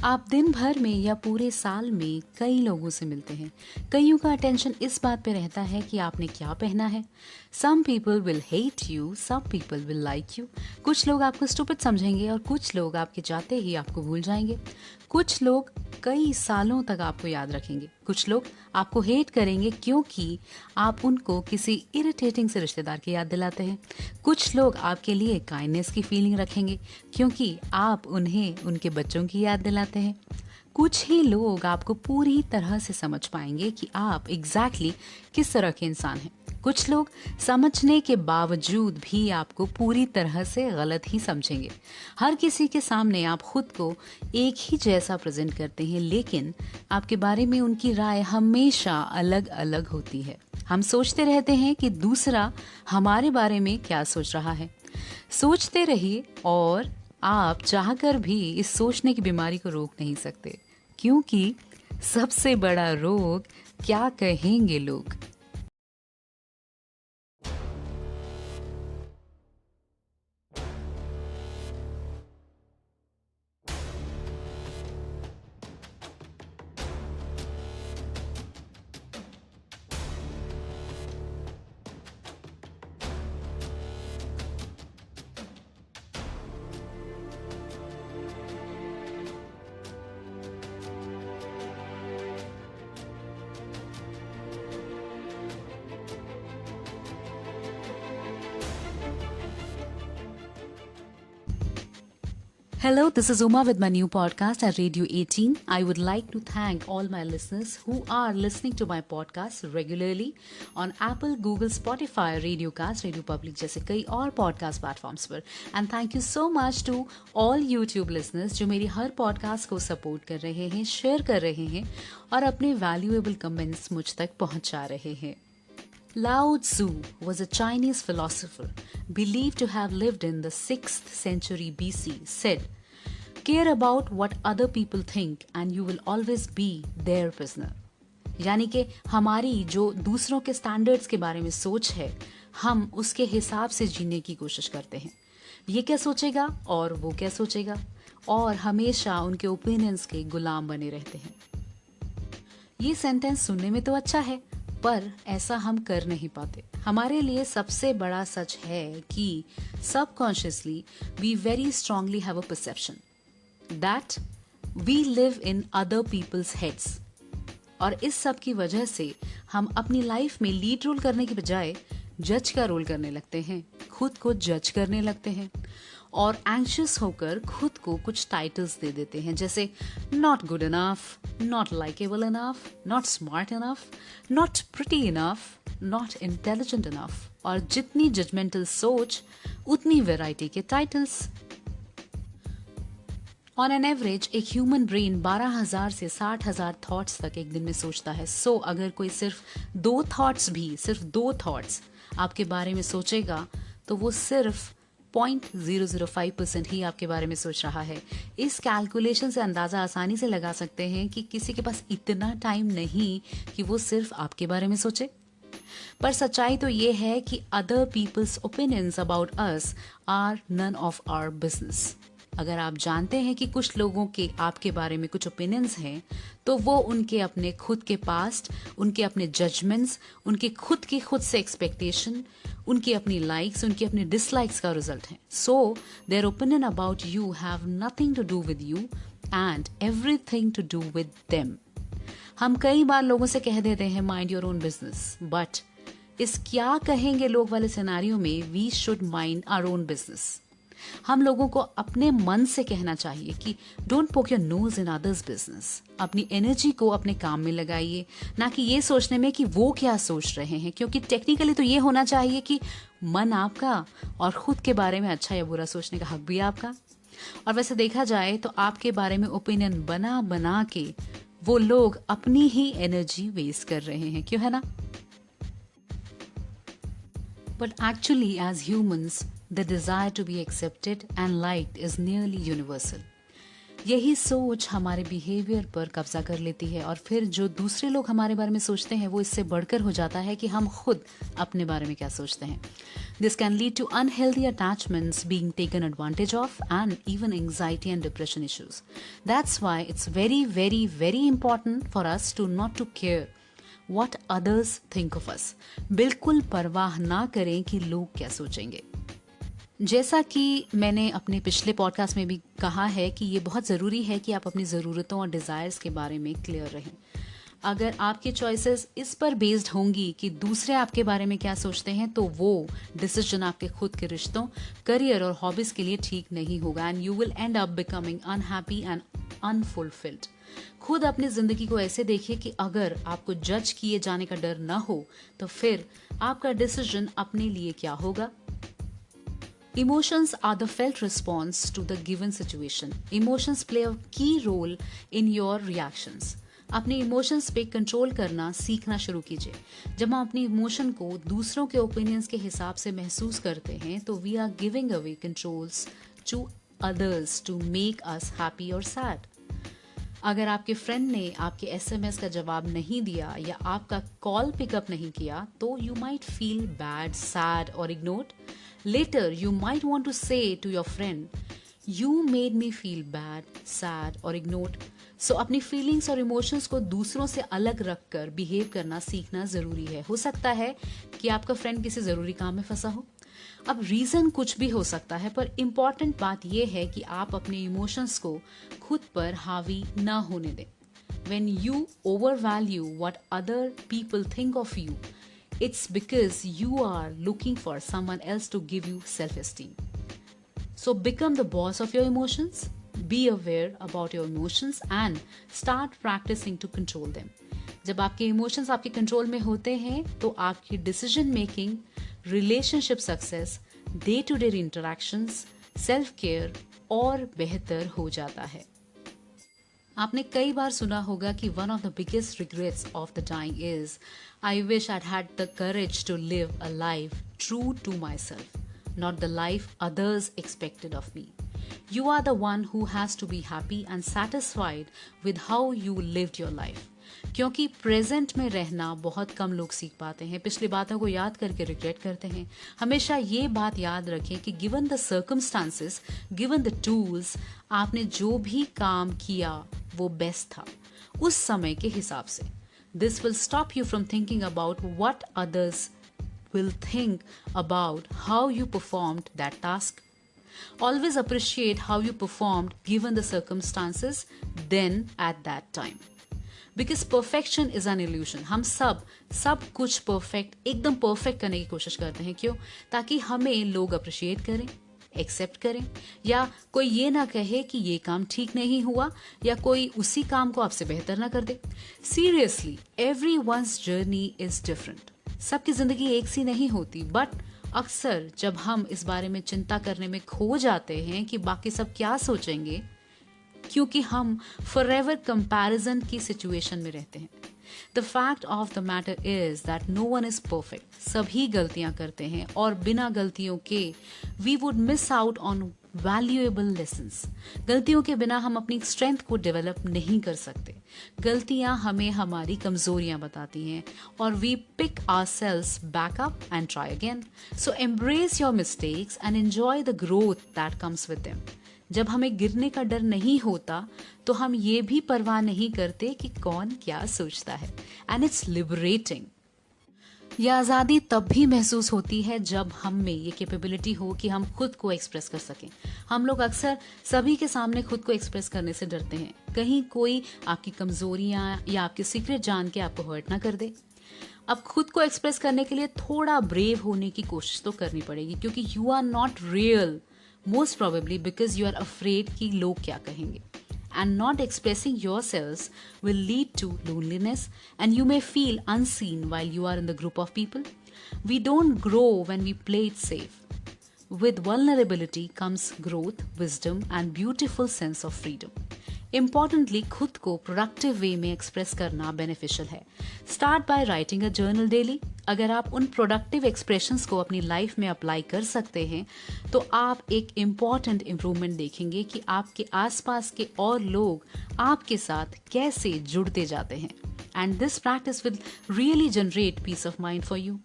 आप दिन भर में या पूरे साल में कई लोगों से मिलते हैं। कईयों का अटेंशन इस बात पे रहता है कि आपने क्या पहना है। Some people will hate you, some people will like you. कुछ लोग आपको स्टूपिड समझेंगे और कुछ लोग आपके जाते ही आपको भूल जाएंगे। कुछ लोग कई सालों तक आपको याद रखेंगे। कुछ लोग आपको हेट करेंगे क्योंकि आप उनको किसी इरिटेटिंग से रिश्तेदार की याद दिलाते हैं। कुछ लोग आपके लिए काइंडनेस की फीलिंग रखेंगे क्योंकि आप उन्हें उनके बच्चों की याद दिलाते हैं। कुछ ही लोग आपको पूरी तरह से समझ पाएंगे कि आप एग्जैक्टली किस तरह के इंसान हैं। कुछ लोग समझने के बावजूद भी आपको पूरी तरह से गलत ही समझेंगे। हर किसी के सामने आप खुद को एक ही जैसा प्रेजेंट करते हैं, लेकिन आपके बारे में उनकी राय हमेशा अलग अलग होती है। हम सोचते रहते हैं कि दूसरा हमारे बारे में क्या सोच रहा है। सोचते रहिए, और आप चाहकर भी इस सोचने की बीमारी को रोक नहीं सकते, क्योंकि सबसे बड़ा रोग क्या कहेंगे लोग। Hello, this is Uma with my new podcast at Radio 18. I would like to thank all my listeners who are listening to my podcast regularly on Apple, Google, Spotify, Radiocast, Radio Public जैसे कई और podcast platforms पर. And thank you so much to all YouTube listeners जो मेरी हर podcast को support कर रहे हैं, share कर रहे हैं और अपने valuable comments मुझ तक पहुंचा रहे हैं. Lao Tzu was a Chinese philosopher believed to have lived in the 6th century BC, said, "Care about what other people think and you will always be their prisoner." यानी कि हमारी जो दूसरों के स्टैंडर्ड्स के बारे में सोच है, हम उसके हिसाब से जीने की कोशिश करते हैं। ये क्या सोचेगा और वो क्या सोचेगा, और हमेशा उनके ओपिनियंस के गुलाम बने रहते हैं। ये सेंटेंस सुनने में तो अच्छा है, पर ऐसा हम कर नहीं पाते। हमारे लिए सबसे बड़ा सच है कि subconsciously we very strongly have a perception that we live in other people's heads, और इस सब की वजह से हम अपनी लाइफ में लीड रोल करने की बजाय जज का रोल करने लगते हैं, खुद को जज करने लगते हैं और एंशियस होकर खुद को कुछ टाइटल्स दे देते हैं, जैसे not good enough, not likeable enough, not smart enough, not pretty enough, not intelligent enough, और जितनी जजमेंटल सोच उतनी वैरायटी के टाइटल्स। ऑन एन एवरेज एक ह्यूमन ब्रेन 12,000 से 60,000 थॉट्स तक एक दिन में सोचता है। सो अगर कोई सिर्फ दो थॉट्स आपके बारे में सोचेगा तो वो सिर्फ 0.005% ही आपके बारे में सोच रहा है। इस कैलकुलेशन से अंदाजा आसानी से लगा सकते हैं कि किसी के पास इतना टाइम नहीं कि वो सिर्फ आपके बारे में सोचे। पर सच्चाई तो ये है कि other people's opinions about us are none of our business. अगर आप जानते हैं कि कुछ लोगों के आपके बारे में कुछ ओपिनियंस हैं, तो वो उनके अपने खुद के पास्ट, उनके अपने जजमेंट्स, उनके खुद से एक्सपेक्टेशन, उनकी अपनी लाइक्स, उनकी अपनी डिसलाइक्स का रिजल्ट है। So their opinion about you have nothing to do with you and everything to do with them. हम कई बार लोगों से कह देते हैं mind your own business, but इस क्या कहेंगे लोग वाले सिनेरियो में we should mind our own business. हम लोगों को अपने मन से कहना चाहिए कि डोंट पोक your nose in others business. अपनी एनर्जी को अपने काम में लगाइए, ना कि ये सोचने में कि वो क्या सोच रहे हैं, क्योंकि टेक्निकली तो ये होना चाहिए कि मन आपका और खुद के बारे में अच्छा या बुरा सोचने का हक भी आपका। और वैसे देखा जाए तो आपके बारे में ओपिनियन बना बना के वो लोग अपनी ही एनर्जी वेस्ट कर रहे हैं, क्यों है ना? But actually, as humans, the desire to be accepted and liked is nearly universal. यही सोच हमारे बिहेवियर पर कब्जा कर लेती है और फिर जो दूसरे लोग हमारे बारे में सोचते हैं वो इससे बढ़कर हो जाता है कि हम खुद अपने बारे में क्या सोचते हैं. This can lead to unhealthy attachments being taken advantage of and even anxiety and depression issues. That's why it's very, very, very important for us to not to care what others think of us. बिल्कुल परवाह ना करें कि लोग क्या सोचेंगे. जैसा कि मैंने अपने पिछले पॉडकास्ट में भी कहा है कि ये बहुत ज़रूरी है कि आप अपनी ज़रूरतों और डिज़ायर्स के बारे में क्लियर रहें. अगर आपकी चॉइसेस इस पर बेस्ड होंगी कि दूसरे आपके बारे में क्या सोचते हैं तो वो डिसीजन आपके खुद के रिश्तों, करियर और हॉबीज़ के लिए ठीक नहीं होगा and you will and up becoming unhappy and unfulfilled. खुद अपनी ज़िंदगी को ऐसे देखिए कि अगर आपको जज किए जाने का डर ना हो तो फिर आपका डिसीजन अपने लिए क्या होगा. Emotions are the felt response to the given situation. Emotions play a key role in your reactions. अपने इमोशंस पे कंट्रोल करना सीखना शुरू कीजिए. जब हम अपनी इमोशन को दूसरों के ओपिनियंस के हिसाब से महसूस करते हैं तो we are giving away controls to others to make us happy और सैड. अगर आपके फ्रेंड ने आपके एसएमएस का जवाब नहीं दिया या आपका कॉल पिकअप नहीं किया तो you might feel bad, sad और ignored. Later, you might want to say to your friend, you made me feel bad, sad or ignored. So, अपनी फीलिंग्स और इमोशंस को दूसरों से अलग रखकर बिहेव करना सीखना ज़रूरी है. हो सकता है कि आपका फ्रेंड किसी ज़रूरी काम में फंसा हो. अब रीज़न कुछ भी हो सकता है पर इम्पॉर्टेंट बात यह है कि आप अपने इमोशंस को खुद पर हावी ना होने दें. When you overvalue what other people think of you, it's because you are looking for someone else to give you self-esteem. So become the boss of your emotions, be aware about your emotions and start practicing to control them. जब आपके emotions आपके control में होते हैं तो आपकी decision making, relationship success, day to day interactions, self care और बेहतर हो जाता है. आपने कई बार सुना होगा कि one of the biggest regrets of the dying is I wish I had the courage to live a life true to myself, not the life others expected of me. You are the one who has to be happy and satisfied with how you lived your life. क्योंकि present में रहना बहुत कम लोग सीख पाते हैं. पिछली बातों को याद करके रिग्रेट करते हैं. हमेशा ये बात याद रखें कि given the circumstances, given the tools, आपने जो भी काम किया वो बेस्ट था उस समय के हिसाब से. This will stop you from thinking about what others will think about how you performed that task. Always appreciate how you performed given the circumstances then at that time. Because perfection is an illusion. हम सब कुछ perfect, एकदम perfect करने की कोशिश करते हैं. क्यों? ताकि हमें लोग अप्रिशिएट करें, एक्सेप्ट करें, या कोई ये ना कहे कि ये काम ठीक नहीं हुआ या कोई उसी काम को आपसे बेहतर ना कर दे. Seriously, everyone's journey is different. सबकी जिंदगी एक सी नहीं होती. बट अक्सर जब हम इस बारे में चिंता करने में खो जाते हैं कि बाकी सब क्या सोचेंगे, क्योंकि हम फॉरएवर कंपैरिजन की सिचुएशन में रहते हैं. The fact of the matter is that no one is perfect. सभी गलतियां करते हैं और बिना गलतियों के we would miss out on valuable lessons. गलतियों के बिना हम अपनी स्ट्रेंथ को डेवलप नहीं कर सकते. गलतियां हमें हमारी कमजोरियां बताती हैं और we pick ourselves back up and try again. So embrace your mistakes and enjoy the growth that comes with them. जब हमें गिरने का डर नहीं होता तो हम ये भी परवाह नहीं करते कि कौन क्या सोचता है. And it's liberating. यह आज़ादी तब भी महसूस होती है जब हम में ये कैपेबिलिटी हो कि हम खुद को एक्सप्रेस कर सकें. हम लोग अक्सर सभी के सामने खुद को एक्सप्रेस करने से डरते हैं. कहीं कोई आपकी कमजोरियां या आपके सीक्रेट जान के आपको हर्ट ना कर दे. अब खुद को एक्सप्रेस करने के लिए थोड़ा ब्रेव होने की कोशिश तो करनी पड़ेगी क्योंकि you are not real, most probably because you are afraid कि लोग क्या कहेंगे. And not expressing yourselves will lead to loneliness and you may feel unseen while you are in the group of people. We don't grow when we play it safe. With vulnerability comes growth, wisdom and beautiful sense of freedom. Importantly खुद को productive way में express करना beneficial है। Start by writing a journal daily. अगर आप उन productive expressions को अपनी लाइफ में अप्लाई कर सकते हैं तो आप एक इम्पॉर्टेंट इम्प्रूवमेंट देखेंगे कि आपके आसपास के और लोग आपके साथ कैसे जुड़ते जाते हैं। And this practice will really generate peace of mind for you.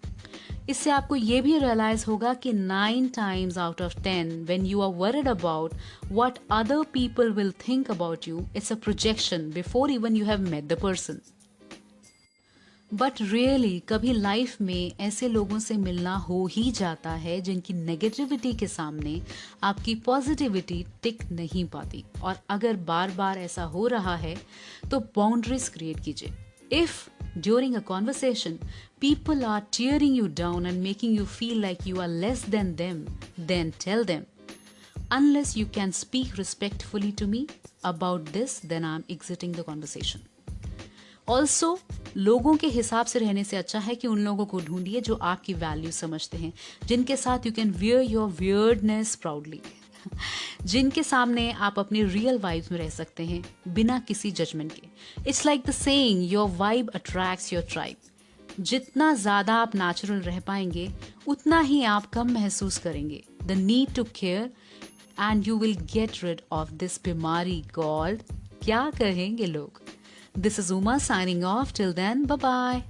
इससे आपको ये भी रियलाइज होगा कि 9 times out of 10 when you are worried about what other people will think about you, it's a projection before even you have met the person. But really कभी life में ऐसे लोगों से मिलना हो ही जाता है जिनकी नेगेटिविटी के सामने आपकी पॉजिटिविटी टिक नहीं पाती। और अगर बार बार ऐसा हो रहा है तो बाउंड्रीज क्रिएट कीजिए। If during a conversation people are tearing you down and making you feel like you are less than them, then tell them, unless you can speak respectfully to me about this, then I'm exiting the conversation. Also, लोगों के हिसाब से रहने से अच्छा है कि उन लोगों को ढूंढिए जो आपकी वैल्यू समझते हैं, जिनके साथ you can wear your weirdness proudly, जिनके सामने आप अपनी रियल वाइब्स में रह सकते हैं बिना किसी जजमेंट के। It's like the saying, your vibe attracts your tribe. जितना ज्यादा आप नेचुरल रह पाएंगे उतना ही आप कम महसूस करेंगे the need to care and you will get rid of this बीमारी कॉल्ड क्या कहेंगे लोग। This is Uma signing off. Till then, bye bye.